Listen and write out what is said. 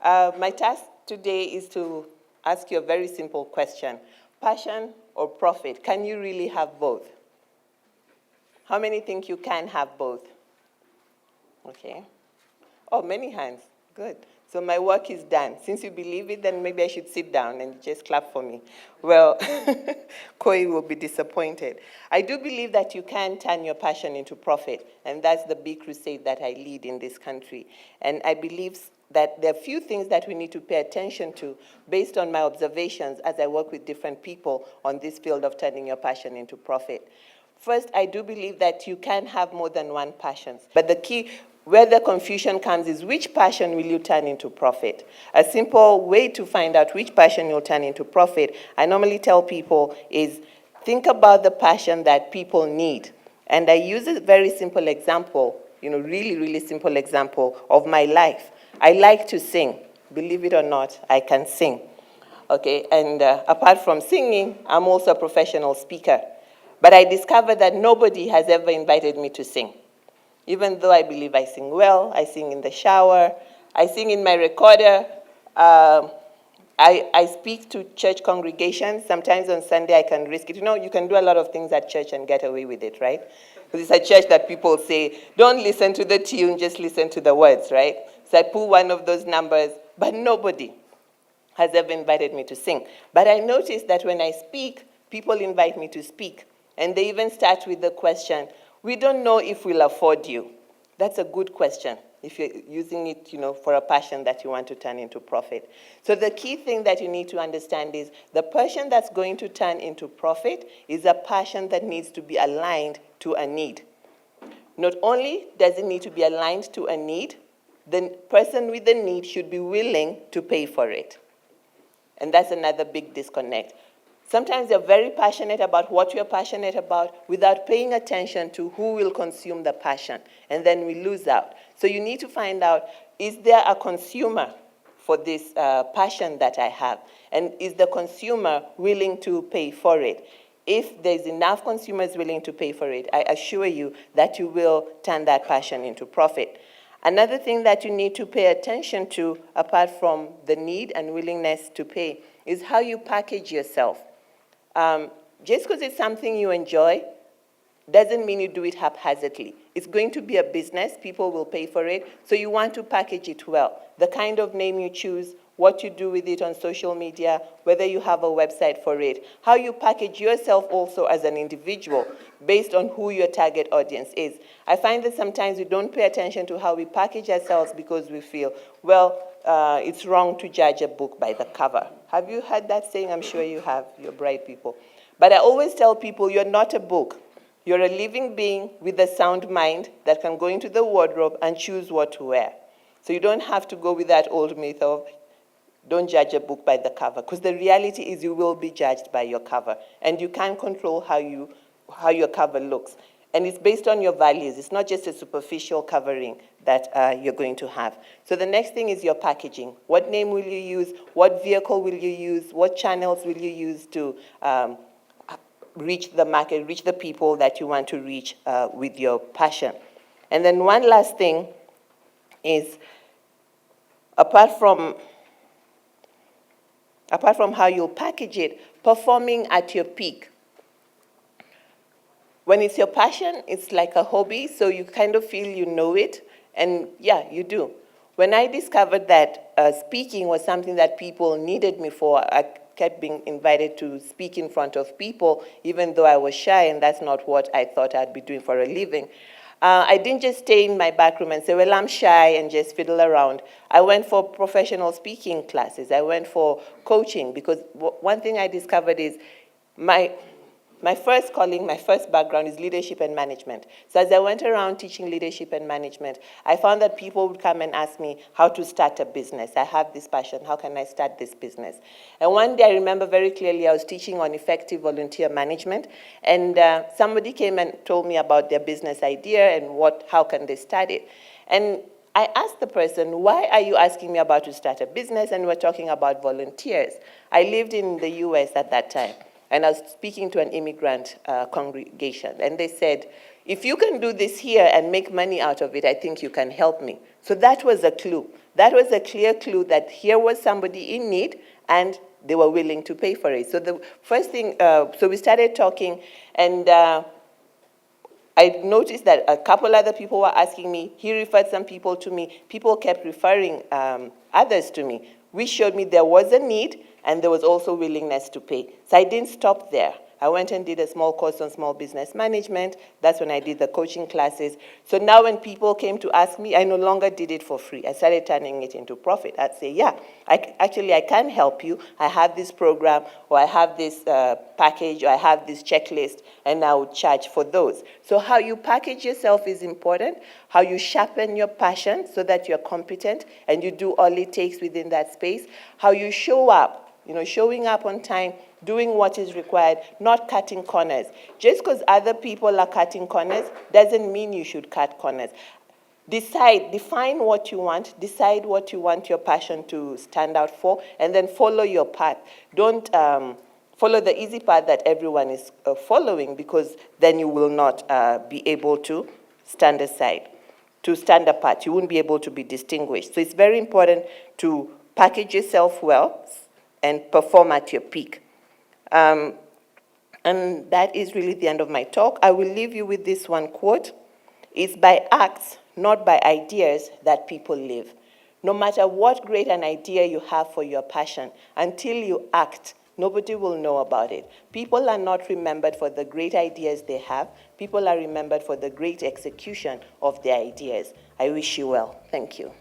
My task today is to ask you a very simple question. Passion or profit? Can you really have both? How many think you can have both? Okay. Oh, many hands. Good. So my work is done. Since you believe it, then maybe I should sit down and just clap for me. Well, Koi will be disappointed. I do believe that you can turn your passion into profit, and that's the big crusade that I lead in this country. And I believe that there are few things that we need to pay attention to based on my observations as I work with different people on this field of turning your passion into profit. First, I do believe that you can have more than one passion. But the key, where the confusion comes, is which passion will you turn into profit? A simple way to find out which passion you'll turn into profit, I normally tell people, is think about the passion that people need. And I use a very simple example, really, really simple example of my life. I like to sing. Believe it or not, I can sing. Okay, and apart from singing, I'm also a professional speaker. But I discovered that nobody has ever invited me to sing. Even though I believe I sing well, I sing in the shower, I sing in my recorder, I speak to church congregations. Sometimes on Sunday I can risk it. You can do a lot of things at church and get away with it, right? Because it's a church that people say, don't listen to the tune, just listen to the words, right? So I pull one of those numbers, but nobody has ever invited me to sing. But I noticed that when I speak, people invite me to speak. And they even start with the question, we don't know if we'll afford you. That's a good question, if you're using it, for a passion that you want to turn into profit. So the key thing that you need to understand is the passion that's going to turn into profit is a passion that needs to be aligned to a need. Not only does it need to be aligned to a need, the person with the need should be willing to pay for it. And that's another big disconnect. Sometimes you're very passionate about what you're passionate about without paying attention to who will consume the passion, and then we lose out. So you need to find out, is there a consumer for this passion that I have? And is the consumer willing to pay for it? If there's enough consumers willing to pay for it, I assure you that you will turn that passion into profit. Another thing that you need to pay attention to, apart from the need and willingness to pay, is how you package yourself. Just because it's something you enjoy doesn't mean you do it haphazardly. It's going to be a business. People will pay for it. So you want to package it well. The kind of name you choose, what you do with it on social media, whether you have a website for it, how you package yourself also as an individual based on who your target audience is. I find that sometimes we don't pay attention to how we package ourselves because we feel, it's wrong to judge a book by the cover. Have you heard that saying? I'm sure you have. You're bright people. But I always tell people, you're not a book. You're a living being with a sound mind that can go into the wardrobe and choose what to wear. So you don't have to go with that old myth of don't judge a book by the cover, because the reality is you will be judged by your cover, and you can't control how your cover looks. And it's based on your values. It's not just a superficial covering that you're going to have. So the next thing is your packaging. What name will you use? What vehicle will you use? What channels will you use to reach the market, reach the people that you want to reach with your passion? And then one last thing is, apart from how you'll package it, performing at your peak. When it's your passion, it's like a hobby, so you kind of feel you know it, and yeah, you do. When I discovered that speaking was something that people needed me for, I kept being invited to speak in front of people, even though I was shy, and that's not what I thought I'd be doing for a living. I didn't just stay in my back room and say, well, I'm shy, and just fiddle around. I went for professional speaking classes. I went for coaching, because one thing I discovered is my first calling, my first background is leadership and management. So as I went around teaching leadership and management, I found that people would come and ask me how to start a business. I have this passion. How can I start this business? And one day I remember very clearly I was teaching on effective volunteer management, and somebody came and told me about their business idea and how can they start it. And I asked the person, why are you asking me about to start a business? And we're talking about volunteers. I lived in the US at that time. And I was speaking to an immigrant congregation, and they said, If you can do this here and make money out of it, I think you can help me. So that was a clue. That was a clear clue that here was somebody in need and they were willing to pay for it. So the first thing, so we started talking, and I noticed that a couple other people were asking me. He referred some people to me. People kept referring others to me, which showed me there was a need and there was also willingness to pay. So I didn't stop there. I went and did a small course on small business management. That's when I did the coaching classes. So now when people came to ask me, I no longer did it for free. I started turning it into profit. I'd say, yeah, I can help you. I have this program, or I have this package, or I have this checklist, and I would charge for those. So how you package yourself is important, how you sharpen your passion so that you're competent and you do all it takes within that space, how you show up, showing up on time, doing what is required, not cutting corners. Just because other people are cutting corners doesn't mean you should cut corners. Define what you want, decide what you want your passion to stand out for, and then follow your path. Don't follow the easy path that everyone is following, because then you will not be able to stand apart. You won't be able to be distinguished. So it's very important to package yourself well and perform at your peak. And that is really the end of my talk. I will leave you with this one quote. It's by acts, not by ideas, that people live. No matter what great an idea you have for your passion, until you act, nobody will know about it. People are not remembered for the great ideas they have. People are remembered for the great execution of their ideas. I wish you well. Thank you.